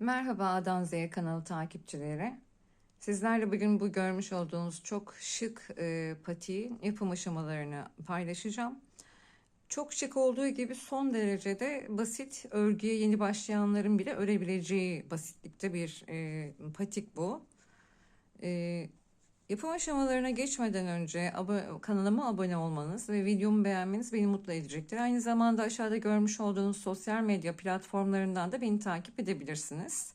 Merhaba A'dan Z'ye kanalı takipçileri. Sizlerle bugün bu görmüş olduğunuz çok şık patiğin yapım aşamalarını paylaşacağım. Çok şık olduğu gibi son derecede basit, örgüye yeni başlayanların bile örebileceği basitlikte bir patik bu. E, Yapım aşamalarına geçmeden önce kanalıma abone olmanız ve videomu beğenmeniz beni mutlu edecektir. Aynı zamanda aşağıda görmüş olduğunuz sosyal medya platformlarından da beni takip edebilirsiniz.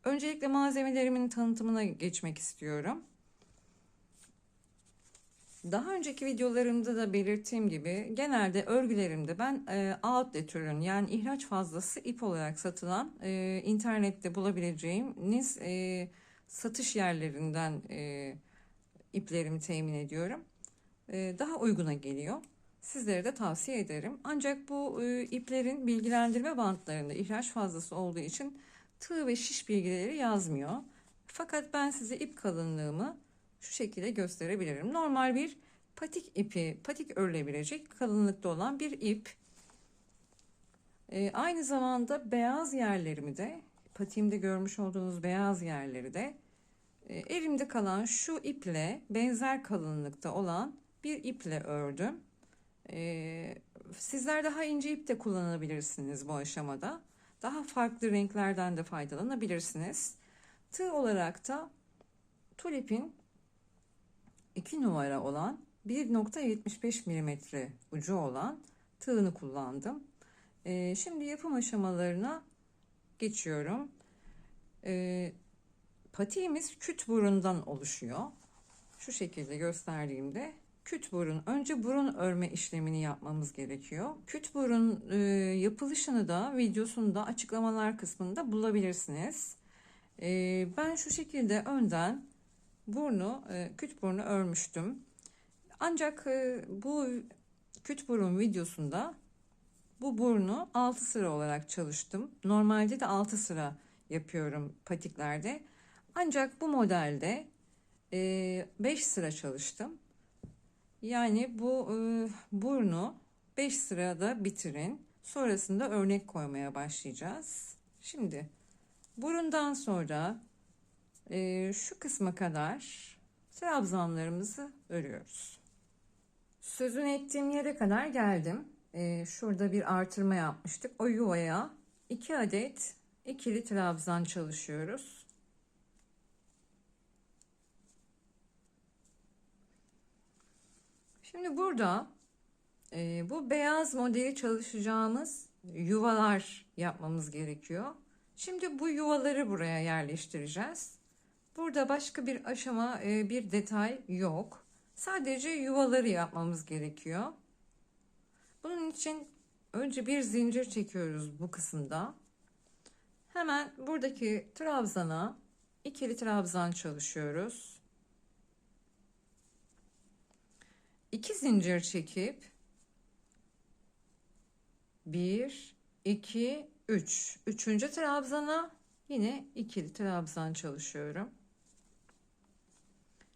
Öncelikle malzemelerimin tanıtımına geçmek istiyorum. Daha önceki videolarımda da belirttiğim gibi genelde örgülerimde ben outlet ürün yani ihraç fazlası ip olarak satılan internette bulabileceğiniz satış yerlerinden iplerimi temin ediyorum. Daha uyguna geliyor. Sizlere de tavsiye ederim. Ancak bu iplerin bilgilendirme bantlarında ihraç fazlası olduğu için tığ ve şiş bilgileri yazmıyor. Fakat ben size ip kalınlığımı şu şekilde gösterebilirim. Normal bir patik ipi, patik örülebilecek kalınlıkta olan bir ip. Aynı zamanda beyaz yerlerimi de, patiğimde görmüş olduğunuz beyaz yerleri de elimde kalan şu iple benzer kalınlıkta olan bir iple ördüm. Sizler daha ince ip de kullanabilirsiniz bu aşamada. Daha farklı renklerden de faydalanabilirsiniz. Tığ olarak da tulipin 2 numara olan 1,75 milimetre ucu olan tığını kullandım. Şimdi yapım aşamalarına geçiyorum. Patiğimiz küt burundan oluşuyor. Şu şekilde gösterdiğimde küt burun. Önce burun örme işlemini yapmamız gerekiyor. Küt burun yapılışını da videosunu da açıklamalar kısmında bulabilirsiniz. Ben şu şekilde önden küt burnu örmüştüm. Ancak bu küt burun videosunda bu burnu 6 sıra olarak çalıştım. Normalde de 6 sıra yapıyorum patiklerde. Ancak bu modelde 5 sıra çalıştım. Yani bu burnu 5 sırada bitirin. Sonrasında örnek koymaya başlayacağız. Şimdi burundan sonra şu kısma kadar trabzanlarımızı örüyoruz. Sözünü ettiğim yere kadar geldim. Şurada bir artırma yapmıştık. O yuvaya 2 adet ikili trabzan çalışıyoruz. Şimdi burada bu beyaz modeli çalışacağımız yuvalar yapmamız gerekiyor. Şimdi bu yuvaları buraya yerleştireceğiz. Burada başka bir aşama, bir detay yok. Sadece yuvaları yapmamız gerekiyor. Bunun için önce bir zincir çekiyoruz bu kısımda. Hemen buradaki trabzana ikili trabzan çalışıyoruz. 2 zincir çekip 1, 2, 3. Üçüncü trabzana yine ikili trabzan çalışıyorum.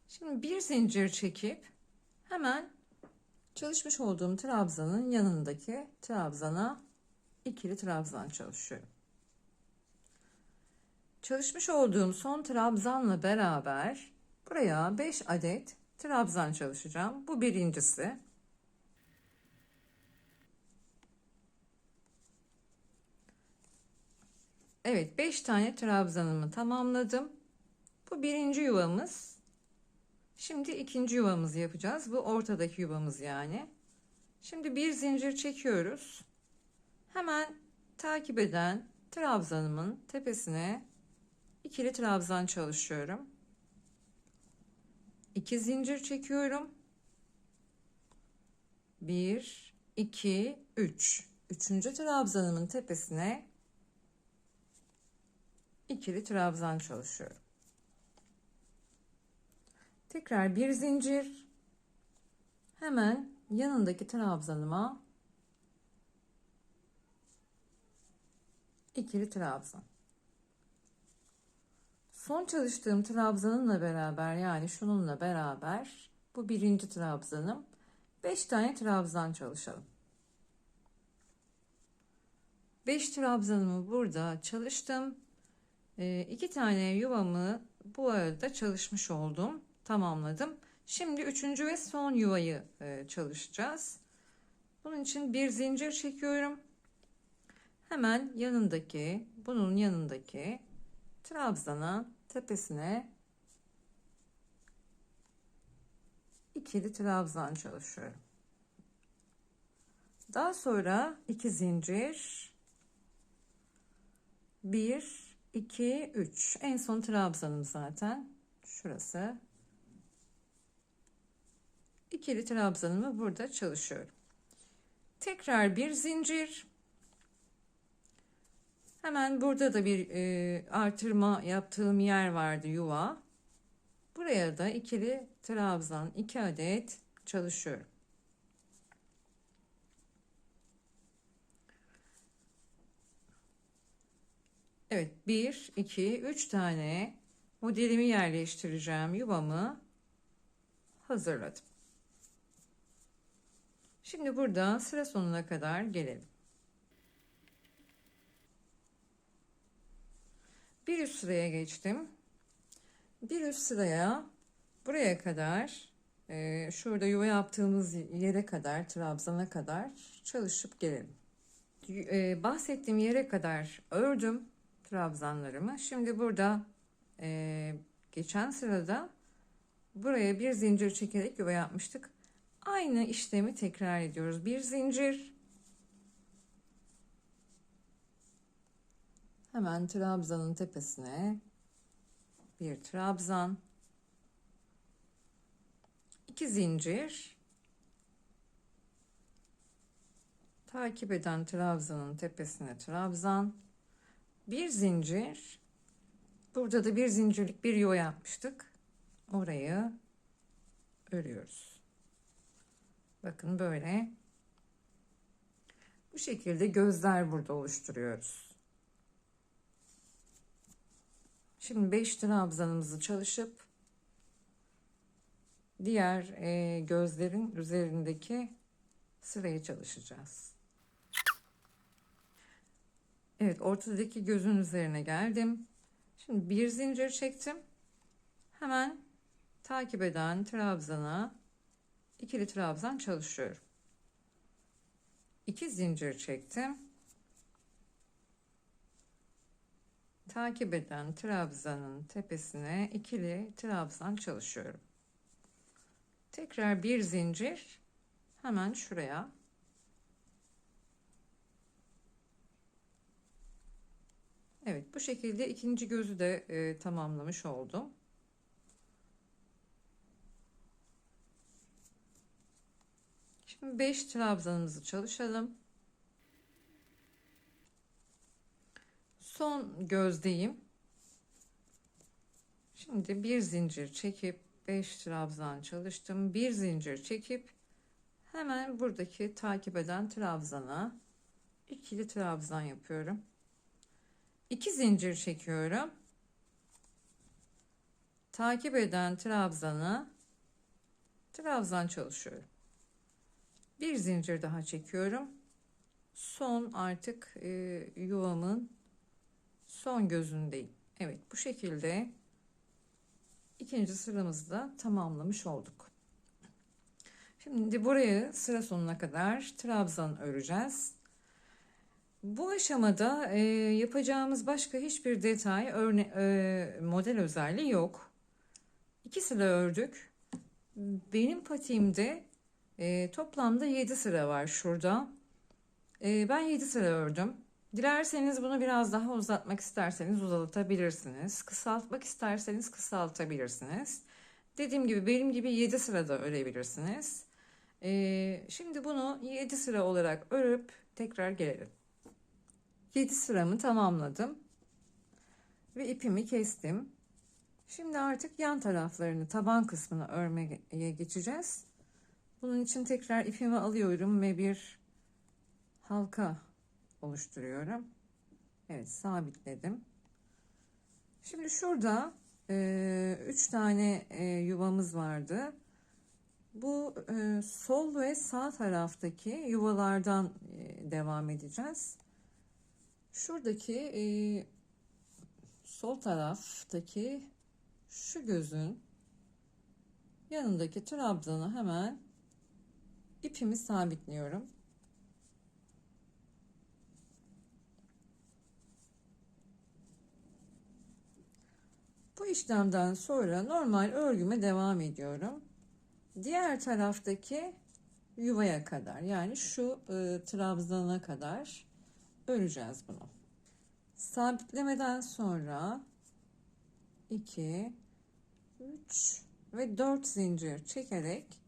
Şimdi bir zincir çekip hemen çalışmış olduğum trabzanın yanındaki trabzana ikili trabzan çalışıyorum. Çalışmış olduğum son trabzanla beraber buraya 5 adet trabzan çalışacağım. Bu birincisi. Evet, 5 tane trabzanımı tamamladım. Bu birinci yuvamız. Şimdi ikinci yuvamızı yapacağız. Bu ortadaki yuvamız yani. Şimdi bir zincir çekiyoruz. Hemen takip eden trabzanımın tepesine ikili trabzan çalışıyorum. 2 zincir çekiyorum. 1, 2, 3. Üçüncü trabzanımın tepesine ikili trabzan çalışıyorum. Tekrar bir zincir. Hemen yanındaki trabzanıma ikili trabzan. Son çalıştığım trabzanımla beraber yani şununla beraber bu birinci trabzanım. 5 tane trabzan çalışalım. 5 trabzanımı burada çalıştım. 2 tane yuvamı bu arada çalışmış oldum. Tamamladım. Şimdi üçüncü ve son yuvayı çalışacağız. Bunun için bir zincir çekiyorum. Hemen yanındaki, bunun yanındaki trabzana tepesine ikili trabzan çalışıyorum. Daha sonra 2 zincir, 1, 2, 3. En son trabzanım zaten. Şurası. İkili trabzanımı burada çalışıyorum. Tekrar bir zincir. Hemen burada da bir artırma yaptığım yer vardı, yuva. Buraya da ikili trabzan 2 adet çalışıyorum. Evet, 1, 2, 3 tane modelimi yerleştireceğim yuvamı hazırladım. Şimdi burada sıra sonuna kadar gelelim. Bir üst sıraya geçtim. Bir üst sıraya buraya kadar şurada yuva yaptığımız yere kadar, trabzana kadar çalışıp gelelim. Bahsettiğim yere kadar ördüm trabzanlarımı. Şimdi burada geçen sırada buraya bir zincir çekerek yuva yapmıştık. Aynı işlemi tekrar ediyoruz. Bir zincir, hemen trabzanın tepesine bir trabzan, 2 zincir, takip eden trabzanın tepesine trabzan, bir zincir. Burada da bir zincirlik bir yuva yapmıştık. Orayı örüyoruz. Bakın böyle. Bu şekilde gözler burada oluşturuyoruz. Şimdi 5 trabzanımızı çalışıp diğer gözlerin üzerindeki sırayı çalışacağız. Evet, ortadaki gözün üzerine geldim. Şimdi bir zincir çektim. Hemen takip eden trabzana ikili trabzan çalışıyorum. 2 zincir çektim. Takip eden trabzanın tepesine ikili trabzan çalışıyorum. Tekrar bir zincir, hemen şuraya. Evet, bu şekilde ikinci gözü de tamamlamış oldum. Şimdi 5 trabzanımızı çalışalım. Son gözdeyim. Şimdi bir zincir çekip 5 trabzan çalıştım. Bir zincir çekip hemen buradaki takip eden trabzana ikili trabzan yapıyorum. 2 zincir çekiyorum. Takip eden trabzana trabzan çalışıyorum. Bir zincir daha çekiyorum. Son artık yuvamın son gözündeyim. Evet, bu şekilde ikinci sıramızı da tamamlamış olduk. Şimdi burayı sıra sonuna kadar trabzan öreceğiz. Bu aşamada yapacağımız başka hiçbir detay, model özelliği yok. 2 sıra ördük. Benim patiğimde toplamda 7 sıra var şurada. Ben 7 sıra ördüm. Dilerseniz bunu biraz daha uzatmak isterseniz uzatabilirsiniz. Kısaltmak isterseniz kısaltabilirsiniz. Dediğim gibi benim gibi 7 sırada örebilirsiniz. Şimdi bunu 7 sıra olarak örüp tekrar gelelim. 7 sıramı tamamladım ve ipimi kestim. Şimdi artık yan taraflarını, taban kısmını örmeye geçeceğiz. Bunun için tekrar ipimi alıyorum ve bir halka oluşturuyorum. Evet, sabitledim. Şimdi şurada 3 tane yuvamız vardı. Bu sol ve sağ taraftaki yuvalardan devam edeceğiz. Şuradaki sol taraftaki şu gözün yanındaki trabzanı hemen ipimi sabitliyorum. Bu işlemden sonra normal örgüme devam ediyorum. Diğer taraftaki yuvaya kadar, yani şu trabzana kadar öreceğiz bunu. Sabitlemeden sonra 2, 3 ve 4 zincir çekerek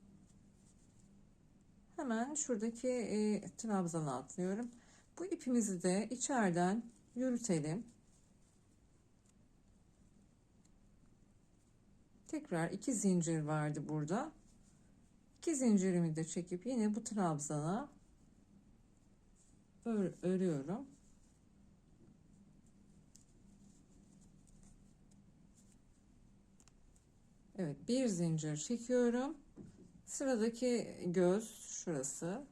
hemen şuradaki trabzana atlıyorum. Bu ipimizi de içeriden yürütelim. Tekrar 2 zincir vardı burada. 2 zincirimi de çekip yine bu trabzana örüyorum. Evet, bir zincir çekiyorum. Sıradaki göz şurası.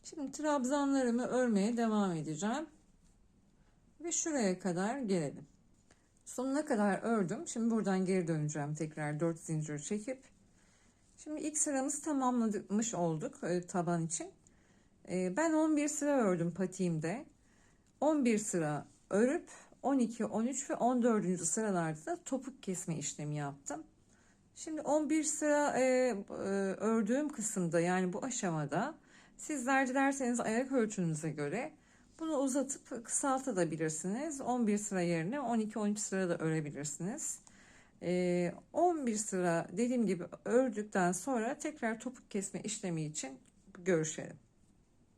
Şimdi trabzanlarımı örmeye devam edeceğim. Ve şuraya kadar gelelim. Sonuna kadar ördüm. Şimdi buradan geri döneceğim tekrar 4 zincir çekip. Şimdi ilk sıramızı tamamlamış olduk taban için. Ben 11 sıra ördüm patiğimde. 11 sıra örüp 12, 13 ve 14. sıralarda da topuk kesme işlemi yaptım. Şimdi 11 sıra ördüğüm kısımda, yani bu aşamada sizler dilerseniz ayak ölçünüze göre bunu uzatıp kısaltabilirsiniz. 11 sıra yerine 12-13 sıra da örebilirsiniz. 11 sıra dediğim gibi ördükten sonra tekrar topuk kesme işlemi için görüşelim.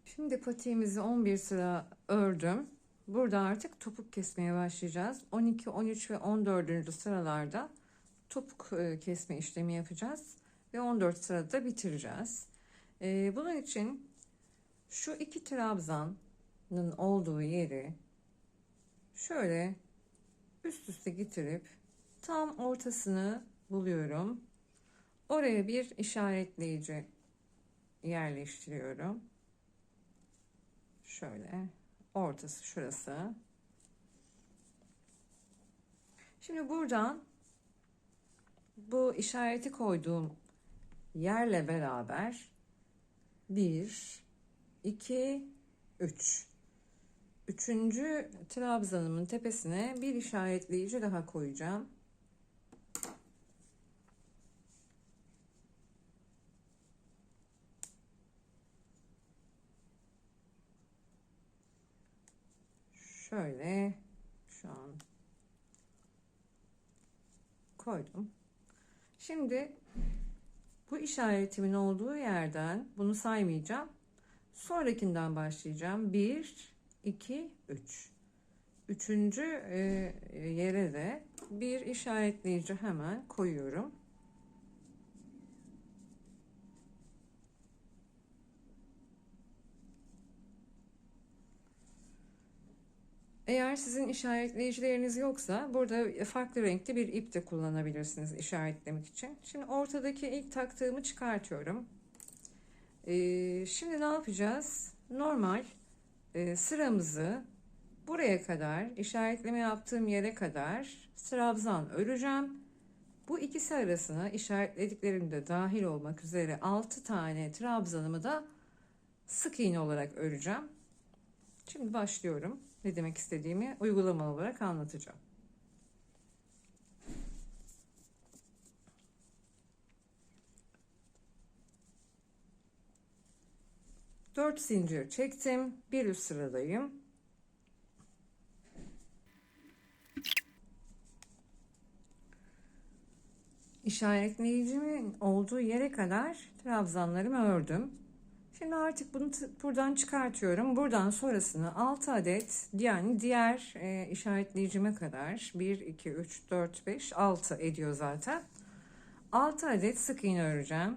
Şimdi patiğimizi 11 sıra ördüm. Burada artık topuk kesmeye başlayacağız. 12, 13 ve 14. sıralarda topuk kesme işlemi yapacağız. Ve 14 sırada bitireceğiz. Bunun için şu iki trabzanın olduğu yeri şöyle üst üste getirip tam ortasını buluyorum. Oraya bir işaretleyici yerleştiriyorum. Şöyle ortası şurası. Şimdi buradan bu işareti koyduğum yerle beraber 1, 2, 3. Üçüncü trabzanımın tepesine bir işaretleyici daha koyacağım. Şöyle şu an koydum. Şimdi bu işaretimin olduğu yerden bunu saymayacağım. Sonrakinden başlayacağım. 1, 2, 3. Üçüncü yere de bir işaretleyici hemen koyuyorum. Eğer sizin işaretleyicileriniz yoksa burada farklı renkte bir ip de kullanabilirsiniz işaretlemek için. Şimdi ortadaki ilk taktığımı çıkartıyorum. Şimdi ne yapacağız? Normal sıramızı buraya kadar, işaretleme yaptığım yere kadar trabzan öreceğim. Bu ikisi arasına işaretlediklerim de dahil olmak üzere 6 tane trabzanımı da sık iğne olarak öreceğim. Şimdi başlıyorum. Ne demek istediğimi uygulamalı olarak anlatacağım. Dört zincir çektim. Bir üst sıradayım. İşaretleyicimin olduğu yere kadar trabzanlarımı ördüm. Şimdi artık bunu buradan çıkartıyorum. Buradan sonrasını 6 adet, yani diğer işaretleyicime kadar 1, 2, 3, 4, 5, 6 ediyor zaten. 6 adet sık iğne öreceğim.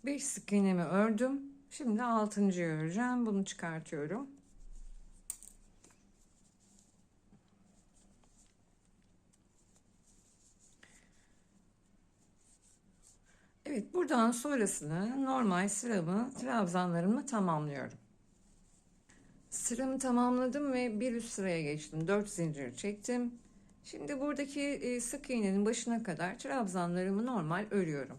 5 sık iğnemi ördüm. Şimdi 6.'yı öreceğim. Bunu çıkartıyorum. Evet, buradan sonrasını normal sıramı, trabzanlarımı tamamlıyorum. Sıramı tamamladım ve bir üst sıraya geçtim. 4 zincir çektim. Şimdi buradaki sık iğnenin başına kadar trabzanlarımı normal örüyorum.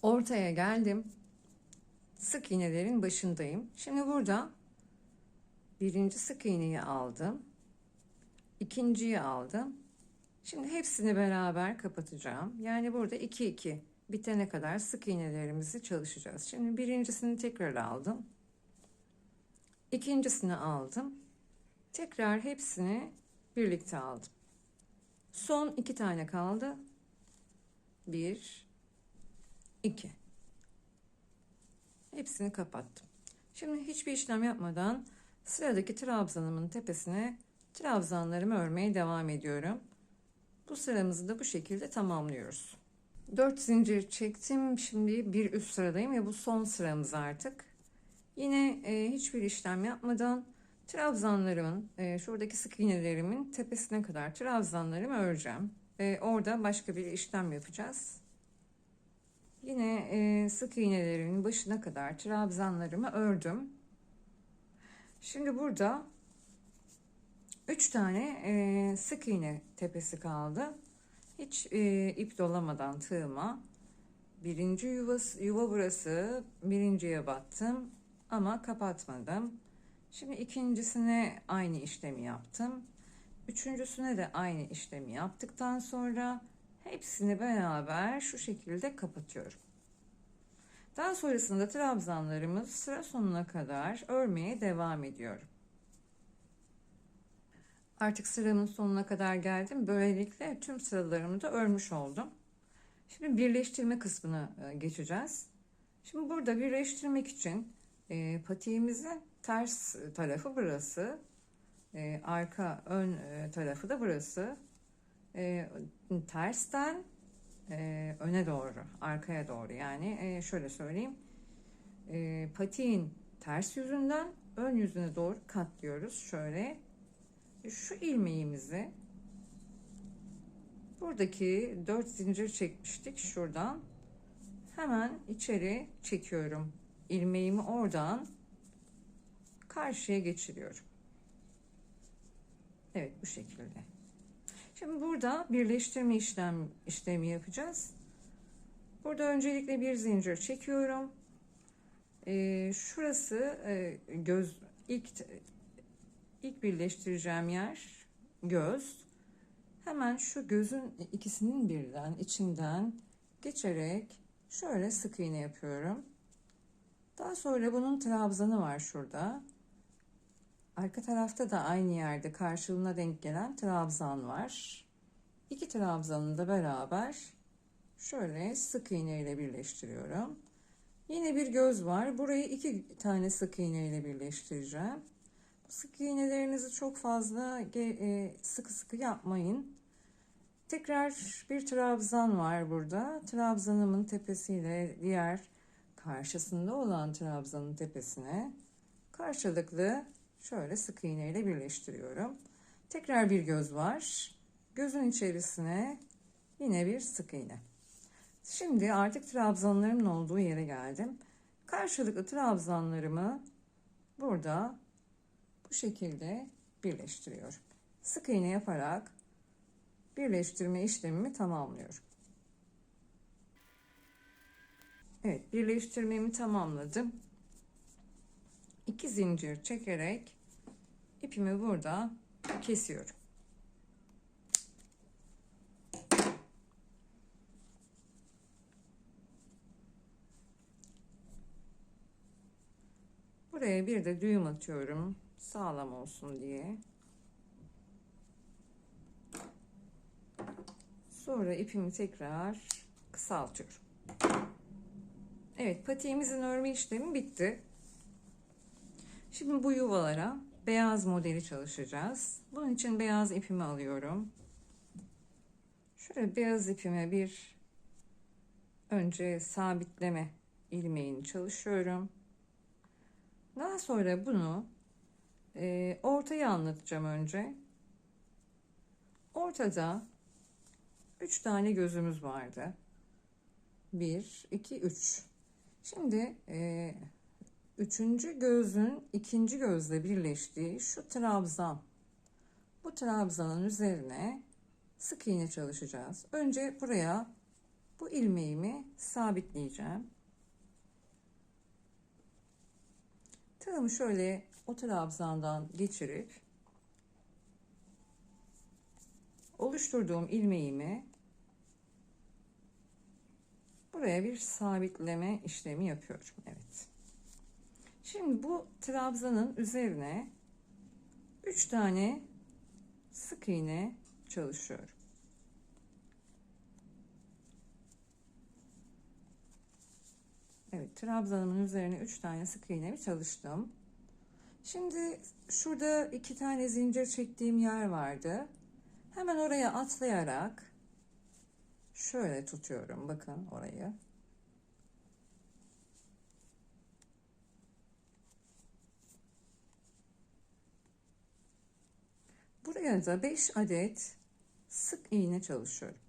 Ortaya geldim. Sık iğnelerin başındayım. Şimdi burada birinci sık iğneyi aldım. İkinciyi aldım. Şimdi hepsini beraber kapatacağım. Yani burada 2 2 bitene kadar sık iğnelerimizi çalışacağız. Şimdi birincisini tekrar aldım. İkincisini aldım. Tekrar hepsini birlikte aldım. Son 2 tane kaldı. 1 2. Hepsini kapattım. Şimdi hiçbir işlem yapmadan sıradaki trabzanımın tepesine trabzanlarımı örmeye devam ediyorum. Bu sıramızı da bu şekilde tamamlıyoruz. 4 zincir çektim. Şimdi bir üst sıradayım ve bu son sıramız artık. Yine hiçbir işlem yapmadan trabzanlarımın, şuradaki sık iğnelerimin tepesine kadar trabzanlarımı öreceğim. Orada başka bir işlem yapacağız. Yine sık iğnelerimin başına kadar trabzanlarımı ördüm. Şimdi burada 3 tane sık iğne tepesi kaldı. Hiç ip dolamadan tığıma birinci yuva burası, birinciye battım ama kapatmadım. Şimdi ikincisine aynı işlemi yaptım. Üçüncüsüne de aynı işlemi yaptıktan sonra hepsini beraber şu şekilde kapatıyorum. Daha sonrasında trabzanlarımı sıra sonuna kadar örmeye devam ediyorum. Artık sıramın sonuna kadar geldim. Böylelikle tüm sıralarımı da örmüş oldum. Şimdi birleştirme kısmına geçeceğiz. Şimdi burada birleştirmek için patiğimizin ters tarafı burası. Arka ön tarafı da burası. Tersten öne doğru, arkaya doğru, yani şöyle söyleyeyim. Patiğin ters yüzünden ön yüzüne doğru katlıyoruz. Şöyle şu ilmeğimizi buradaki 4 zincir çekmiştik, şuradan hemen içeri çekiyorum. İlmeğimi oradan karşıya geçiriyorum. Evet, bu şekilde. Şimdi burada birleştirme işlemi yapacağız. Burada öncelikle bir zincir çekiyorum. Şurası ilk birleştireceğim yer göz. Hemen şu gözün ikisinin birden içinden geçerek şöyle sık iğne yapıyorum. Daha sonra bunun trabzanı var şurada. Arka tarafta da aynı yerde karşılığına denk gelen trabzan var. İki trabzanını da beraber şöyle sık iğne ile birleştiriyorum. Yine bir göz var. Burayı 2 tane sık iğne ile birleştireceğim. Sık iğnelerinizi çok fazla sıkı sıkı yapmayın. Tekrar bir trabzan var burada. Trabzanımın tepesiyle diğer karşısında olan trabzanın tepesine karşılıklı şöyle sık iğne ile birleştiriyorum. Tekrar bir göz var. Gözün içerisine yine bir sık iğne. Şimdi artık trabzanlarımın olduğu yere geldim. Karşılıklı trabzanlarımı burada bu şekilde birleştiriyorum. Sık iğne yaparak birleştirme işlemimi tamamlıyorum. Evet, birleştirmemi tamamladım. 2 zincir çekerek ipimi burada kesiyorum. Buraya bir de düğüm atıyorum, sağlam olsun diye. Sonra ipimi tekrar kısaltıyorum. Evet, patiğimizin örme işlemi bitti. Şimdi bu yuvalara beyaz modeli çalışacağız. Bunun için beyaz ipimi alıyorum. Şöyle beyaz ipime bir önce sabitleme ilmeğini çalışıyorum. Daha sonra bunu ortaya anlatacağım önce. Ortada 3 tane gözümüz vardı. 1, 2, 3. Şimdi üçüncü gözün ikinci gözle birleştiği şu trabzan. Bu trabzanın üzerine sık iğne çalışacağız. Önce buraya bu ilmeğimi sabitleyeceğim. Tığımı şöyle o trabzandan geçirip oluşturduğum ilmeğimi buraya bir sabitleme işlemi yapıyorum. Evet. Şimdi bu trabzanın üzerine 3 tane sık iğne çalışıyorum. Evet, trabzanımın üzerine 3 tane sık iğnemi çalıştım. Şimdi şurada 2 tane zincir çektiğim yer vardı. Hemen oraya atlayarak şöyle tutuyorum. Bakın orayı. Buraya da 5 adet sık iğne çalışıyorum.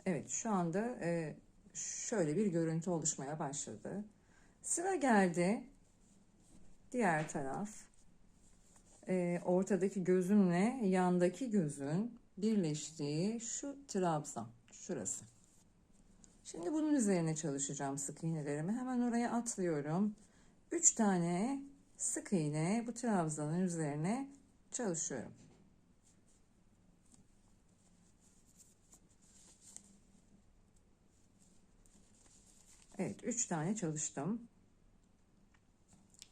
Evet, şu anda şöyle bir görüntü oluşmaya başladı. Sıra geldi diğer taraf. Ortadaki gözümle yandaki gözün birleştiği şu trabzan, şurası. Şimdi bunun üzerine çalışacağım sık iğnelerimi. Hemen oraya atlıyorum. 3 tane sık iğne bu trabzanın üzerine çalışıyorum. Evet, 3 tane çalıştım.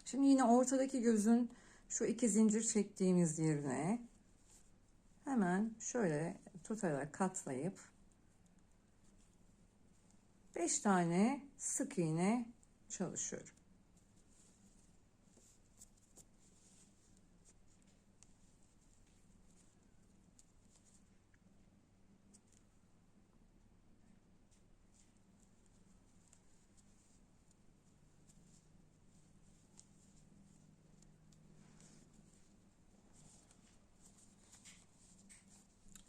Şimdi yine ortadaki gözün şu 2 zincir çektiğimiz yerine hemen şöyle tutarak katlayıp 5 tane sık iğne çalışıyorum.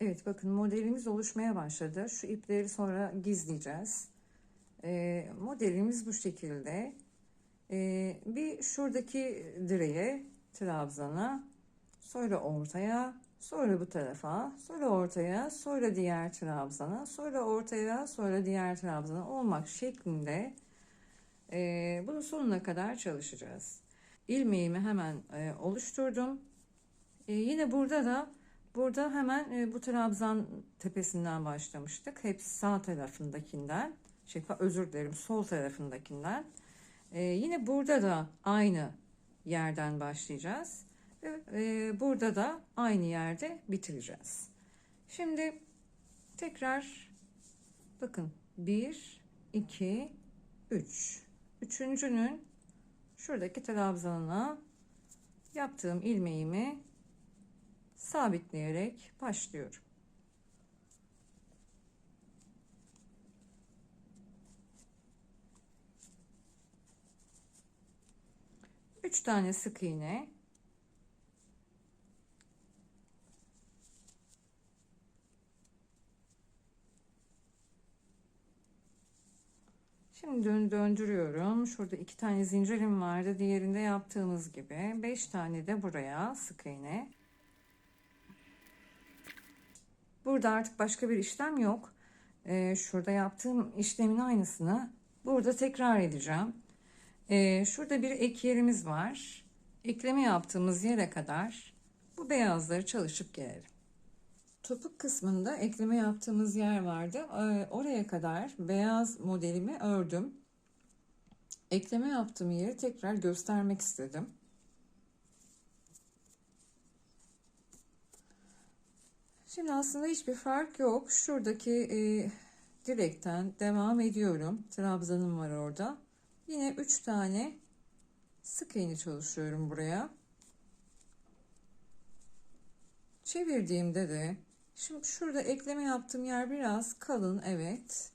Evet, bakın modelimiz oluşmaya başladı. Şu ipleri sonra gizleyeceğiz. Modelimiz bu şekilde. Bir şuradaki direğe, trabzana, sonra ortaya, sonra bu tarafa, sonra ortaya, sonra diğer trabzana, sonra ortaya, sonra diğer trabzana olmak şeklinde bunun sonuna kadar çalışacağız. İlmeğimi hemen oluşturdum. Yine burada hemen bu trabzan tepesinden başlamıştık. Hep sağ tarafındakinden, özür dilerim, sol tarafındakinden. Yine burada da aynı yerden başlayacağız. Burada da aynı yerde bitireceğiz. Şimdi tekrar bakın 1, 2, 3. Üçüncünün şuradaki trabzanına yaptığım ilmeğimi sabitleyerek başlıyorum. Üç tane sık iğne, şimdi döndürüyorum. Şurada 2 tane zincirim vardı. Diğerinde yaptığımız gibi 5 tane de buraya sık iğne. Burada artık başka bir işlem yok. Şurada yaptığım işlemin aynısını burada tekrar edeceğim. Şurada bir ek yerimiz var. Ekleme yaptığımız yere kadar bu beyazları çalışıp gelelim. Topuk kısmında ekleme yaptığımız yer vardı. Oraya kadar beyaz modelimi ördüm. Ekleme yaptığım yeri tekrar göstermek istedim. Şimdi aslında hiçbir fark yok. Şuradaki direkten devam ediyorum. Trabzanım var orada. Yine 3 tane sık iğne çalışıyorum buraya. Çevirdiğimde de şimdi şurada ekleme yaptığım yer biraz kalın, evet.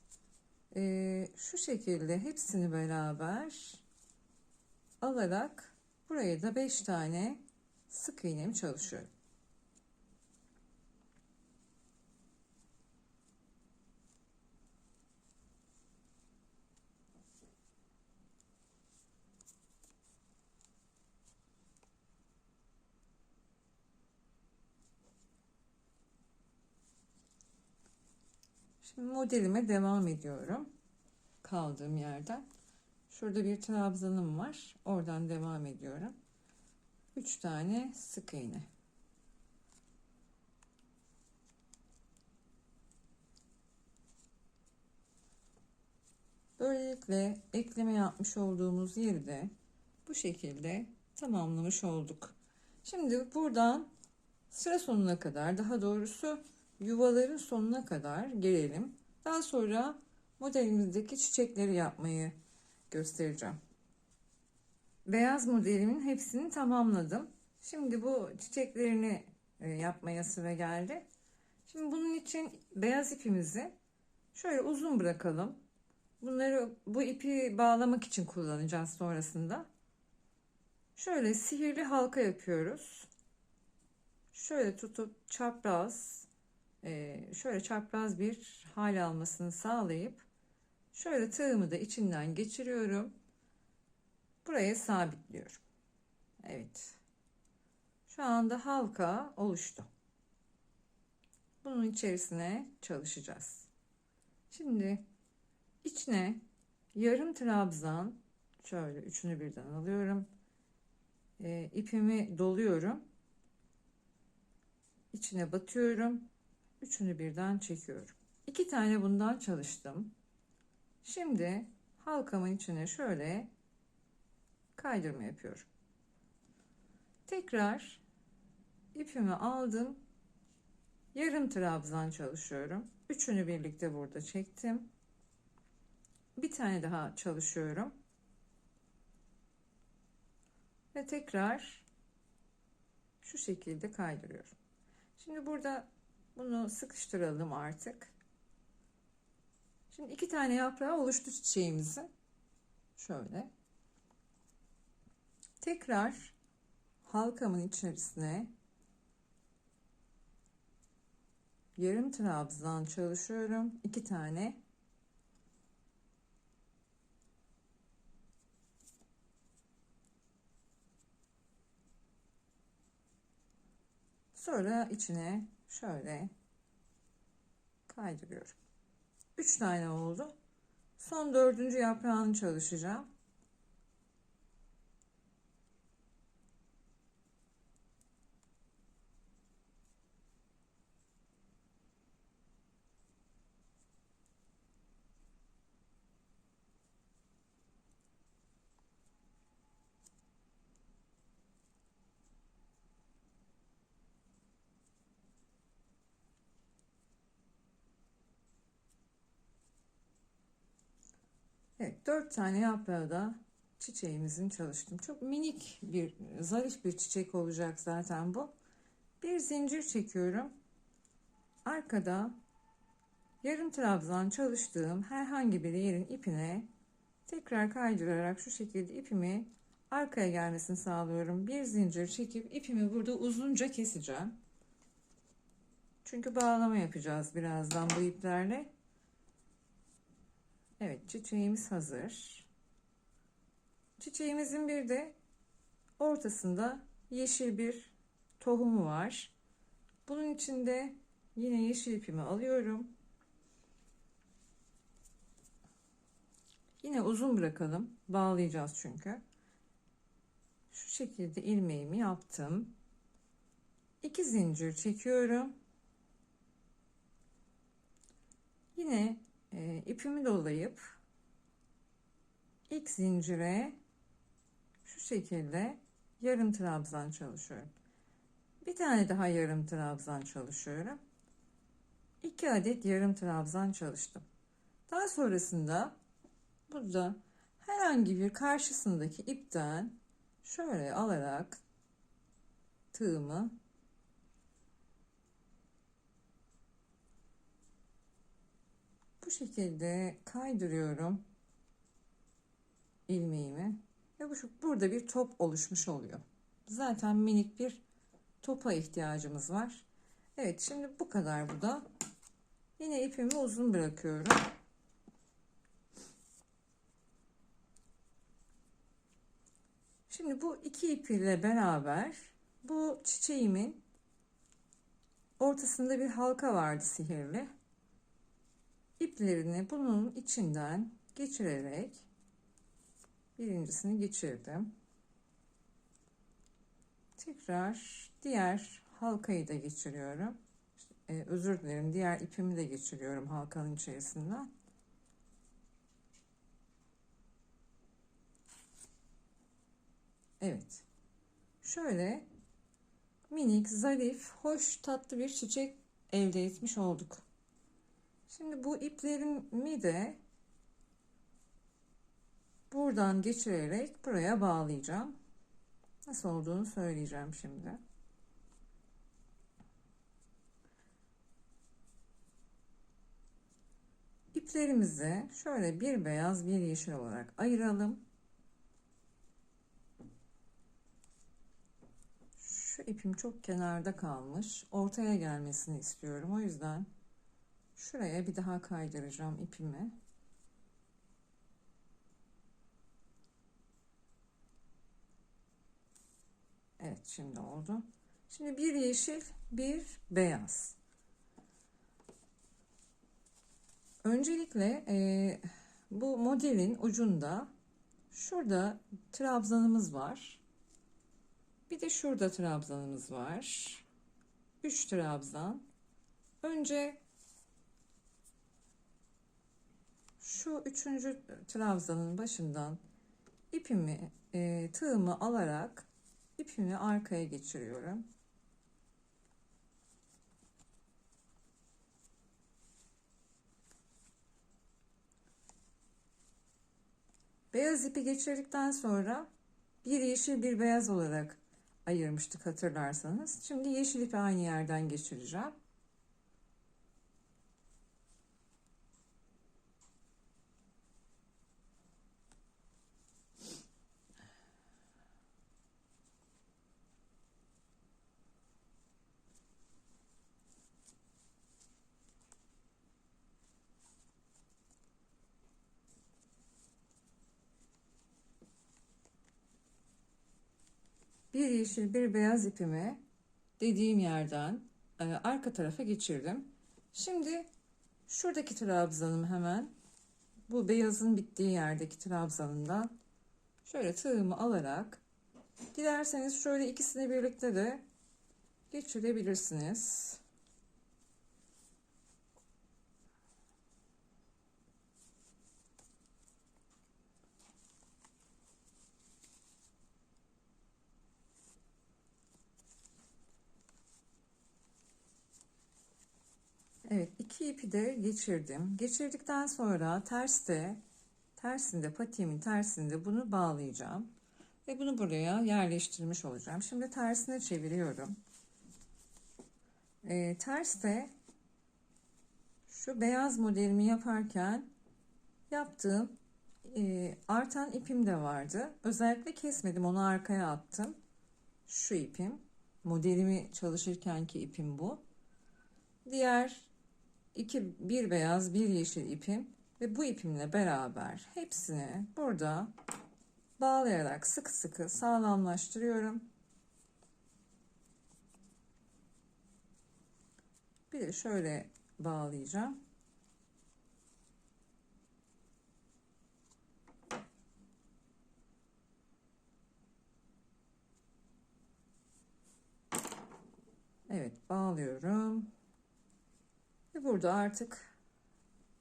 Şu şekilde hepsini beraber alarak buraya da 5 tane sık iğnemi çalışıyorum. Şimdi modelime devam ediyorum. Kaldığım yerden. Şurada bir trabzanım var. Oradan devam ediyorum. 3 tane sık iğne. Böylelikle ekleme yapmış olduğumuz yeri de bu şekilde tamamlamış olduk. Şimdi buradan sıra sonuna kadar, daha doğrusu yuvaların sonuna kadar gelelim. Daha sonra modelimizdeki çiçekleri yapmayı göstereceğim. Beyaz modelimin hepsini tamamladım. Şimdi bu çiçeklerini yapmaya sıra geldi. Şimdi bunun için beyaz ipimizi şöyle uzun bırakalım. Bunları, bu ipi bağlamak için kullanacağız sonrasında. Şöyle sihirli halka yapıyoruz. Şöyle tutup çapraz, şöyle çapraz bir hal almasını sağlayıp şöyle tığımı da içinden geçiriyorum. Buraya sabitliyorum. Evet. Şu anda halka oluştu. Bunun içerisine çalışacağız. Şimdi içine yarım trabzan, şöyle üçünü birden alıyorum. İpimi doluyorum. İçine batıyorum. Üçünü birden çekiyorum. 2 tane bundan çalıştım. Şimdi halkamın içine şöyle kaydırma yapıyorum. Tekrar ipimi aldım. Yarım trabzan çalışıyorum. Üçünü birlikte burada çektim. Bir tane daha çalışıyorum. Ve tekrar şu şekilde kaydırıyorum. Şimdi burada bunu sıkıştıralım artık. Şimdi 2 tane yaprağı oluştu çiçeğimizin. Şöyle. Tekrar halkamın içerisine yarım trabzan çalışıyorum. 2 tane. Sonra içine şöyle kaydırıyorum. 3 tane oldu. Son 4. yaprağını çalışacağım. Evet, 4 tane yaprağı da çiçeğimizin çalıştım. Çok minik bir, zarif bir çiçek olacak zaten bu. Bir zincir çekiyorum. Arkada yarım trabzan çalıştığım herhangi bir yerin ipine tekrar kaydırarak şu şekilde ipimi arkaya gelmesini sağlıyorum. Bir zincir çekip ipimi burada uzunca keseceğim. Çünkü bağlama yapacağız birazdan bu iplerle. Evet, çiçeğimiz hazır. Çiçeğimizin bir de ortasında yeşil bir tohumu var. Bunun içinde yine yeşil ipimi alıyorum. Yine uzun bırakalım. Bağlayacağız çünkü. Şu şekilde ilmeğimi yaptım. 2 zincir çekiyorum. Yine ipimi dolayıp ilk zincire şu şekilde yarım trabzan çalışıyorum. Bir tane daha yarım trabzan çalışıyorum. 2 adet yarım trabzan çalıştım. Daha sonrasında burada herhangi bir karşısındaki ipten şöyle alarak tığımı bu şekilde kaydırıyorum ilmeğimi ve burada bir top oluşmuş oluyor. Zaten minik bir topa ihtiyacımız var. Evet, şimdi bu kadar bu da. Yine ipimi uzun bırakıyorum. Şimdi bu iki ip ile beraber bu çiçeğimin ortasında bir halka vardı sihirli. İplerini bunun içinden geçirerek birincisini geçirdim. Tekrar diğer halkayı da geçiriyorum. Özür dilerim, diğer ipimi de geçiriyorum halkanın içerisinden. Evet. Şöyle minik, zarif, hoş, tatlı bir çiçek elde etmiş olduk. Şimdi bu iplerimi de buradan geçirerek buraya bağlayacağım. Nasıl olduğunu söyleyeceğim şimdi. İplerimizi şöyle bir beyaz bir yeşil olarak ayıralım. Şu ipim çok kenarda kalmış. Ortaya gelmesini istiyorum. O yüzden şuraya bir daha kaydıracağım ipimi. Evet, şimdi oldu. Şimdi bir yeşil, bir beyaz. Öncelikle bu modelin ucunda şurada trabzanımız var. Bir de şurada trabzanımız var. 3 trabzan. Önce şu 3. trabzanın başından ipimi, tığımı alarak ipimi arkaya geçiriyorum. Beyaz ipi geçirdikten sonra bir yeşil bir beyaz olarak ayırmıştık hatırlarsanız. Şimdi yeşil ipi aynı yerden geçireceğim. Bir yeşil bir beyaz ipimi dediğim yerden arka tarafa geçirdim. Şimdi şuradaki trabzanımı hemen bu beyazın bittiği yerdeki trabzanından şöyle tığımı alarak, dilerseniz şöyle ikisini birlikte de geçirebilirsiniz. Evet, iki ipi de geçirdim. Geçirdikten sonra tersinde, patiğimin tersinde bunu bağlayacağım. Ve bunu buraya yerleştirmiş olacağım. Şimdi tersine çeviriyorum. Terste şu beyaz modelimi yaparken yaptığım artan ipim de vardı. Özellikle kesmedim, onu arkaya attım. Şu ipim, modelimi çalışırkenki ipim bu. Diğer bir beyaz bir yeşil ipim ve bu ipimle beraber hepsini burada bağlayarak sıkı sıkı sağlamlaştırıyorum. Bir de şöyle bağlayacağım. Evet, bağlıyorum. Ve burada artık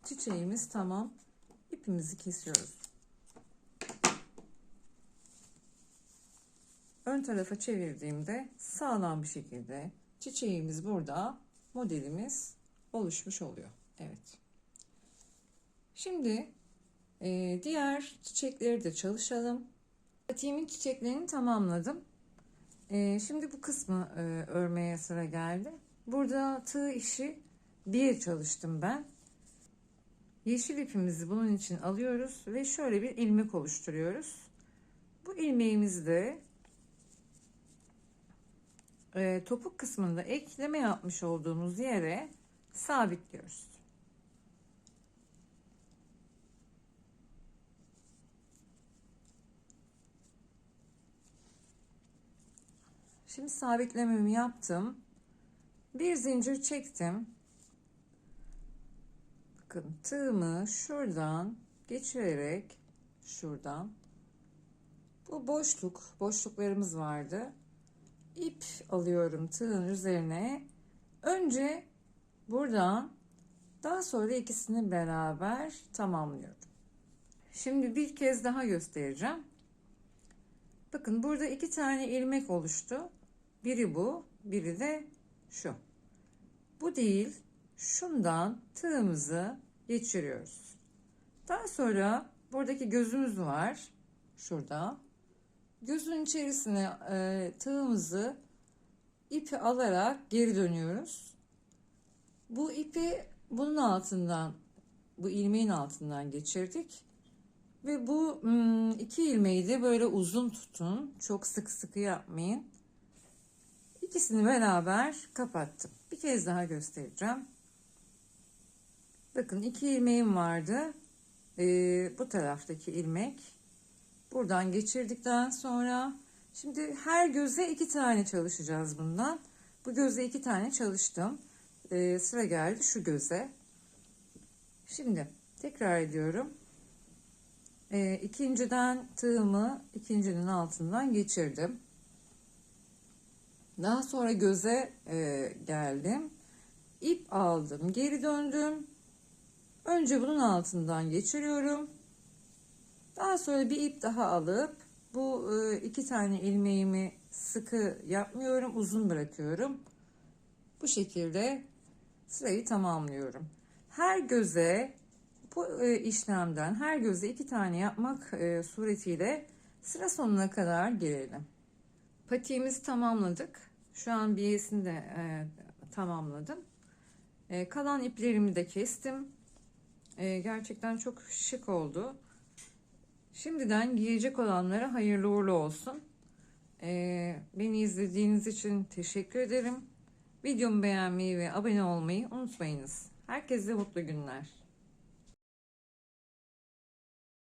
çiçeğimiz tamam. İpimizi kesiyoruz. Ön tarafa çevirdiğimde sağlam bir şekilde çiçeğimiz burada, modelimiz oluşmuş oluyor. Evet. Şimdi diğer çiçekleri de çalışalım. Patiğimin çiçeklerini tamamladım. Şimdi bu kısmı örmeye sıra geldi. Burada tığ işi 1 çalıştım ben. Yeşil ipimizi bunun için alıyoruz ve şöyle bir ilmek oluşturuyoruz. Bu ilmeğimizi de topuk kısmında ekleme yapmış olduğumuz yere sabitliyoruz. Şimdi sabitlememi yaptım. Bir zincir çektim. Bakın tığımı şuradan geçirerek şuradan, bu boşluklarımız vardı. İp alıyorum tığın üzerine. Önce buradan, daha sonra ikisini beraber tamamlıyorum. Şimdi bir kez daha göstereceğim. Bakın burada 2 tane ilmek oluştu. Biri bu, biri de şu. Bu değil, şundan tığımızı geçiriyoruz. Daha sonra buradaki gözümüz var. Şurada. Gözün içerisine tığımızı, ipi alarak geri dönüyoruz. Bu ipi bunun altından, bu ilmeğin altından geçirdik. Ve bu 2 ilmeği de böyle uzun tutun. Çok sıkı yapmayın. İkisini beraber kapattım. Bir kez daha göstereceğim. Bakın 2 ilmeğim vardı. Bu taraftaki ilmek. Buradan geçirdikten sonra şimdi her göze 2 tane çalışacağız bundan. Bu göze 2 tane çalıştım. Sıra geldi şu göze. Şimdi tekrar ediyorum. İkinciden tığımı ikincinin altından geçirdim. Daha sonra göze geldim. İp aldım, geri döndüm. Önce bunun altından geçiriyorum. Daha sonra bir ip daha alıp bu 2 tane ilmeğimi sıkı yapmıyorum, uzun bırakıyorum. Bu şekilde sırayı tamamlıyorum. Her göze bu işlemden her göze 2 tane yapmak suretiyle sıra sonuna kadar gelelim. Patiğimizi tamamladık. Şu an biyesini de tamamladım. Kalan iplerimi de kestim. Gerçekten çok şık oldu. Şimdiden giyecek olanlara hayırlı uğurlu olsun. Beni izlediğiniz için teşekkür ederim. Videomu beğenmeyi ve abone olmayı unutmayınız. Herkese mutlu günler.